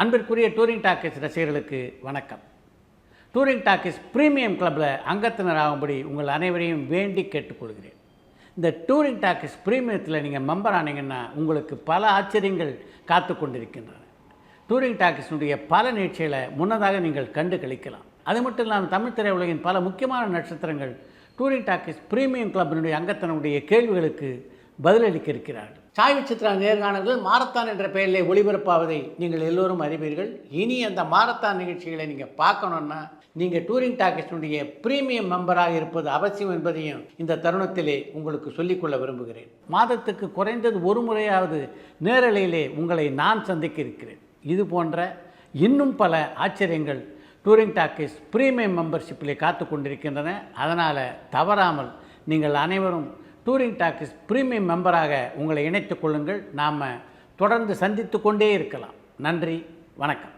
அன்பிற்குரிய touring talkies ரசிகர்களுக்கு வணக்கம். டூரிங் டாக்கீஸ் பிரீமியம் கிளப்பில் அங்கத்தினராகும்படி உங்கள் அனைவரையும் வேண்டி கேட்டுக்கொள்கிறேன். இந்த டூரிங் டாக்கீஸ் பிரீமியத்தில் நீங்கள் மெம்பர் ஆனீங்கன்னா உங்களுக்கு பல ஆச்சரியங்கள் காத்து கொண்டிருக்கின்றன. டூரிங் டாக்கீஸினுடைய பல நிகழ்ச்சிகளை முன்னதாக நீங்கள் கண்டு கழிக்கலாம். அது மட்டும் இல்லாமல் தமிழ் திரையுலகின் பல முக்கியமான நட்சத்திரங்கள் டூரிங் டாக்கீஸ் பிரீமியம் கிளப்பினுடைய அங்கத்தினுடைய கேள்விகளுக்கு பதிலளிக்க இருக்கிறார்கள். சாய் சித்ரா நேர்காணல்கள் மாரத்தான் என்ற பெயரிலே ஒளிபரப்பாவதை நீங்கள் எல்லோரும் அறிவீர்கள். இனி அந்த மாரத்தான் நிகழ்ச்சிகளை நீங்கள் பார்க்கணுன்னா நீங்கள் டூரிங் டாக்கீஸினுடைய பிரீமியம் மெம்பராக இருப்பது அவசியம் என்பதையும் இந்த தருணத்திலே உங்களுக்கு சொல்லிக்கொள்ள விரும்புகிறேன். மாதத்துக்கு குறைந்தது ஒரு முறையாவது நேரலையிலே உங்களை நான் சந்திக்க இருக்கிறேன். இது போன்ற இன்னும் பல ஆச்சரியங்கள் டூரிங் டாக்கீஸ் பிரீமியம் மெம்பர்ஷிப்பிலே காத்து கொண்டிருக்கின்றன. அதனால் தவறாமல் நீங்கள் அனைவரும் டூரிங் டாக்கீஸ் பிரீமியம் மெம்பராக உங்களை இணைத்துக் கொள்ளுங்கள். நாம் தொடர்ந்து சந்தித்து கொண்டே இருக்கலாம். நன்றி, வணக்கம்.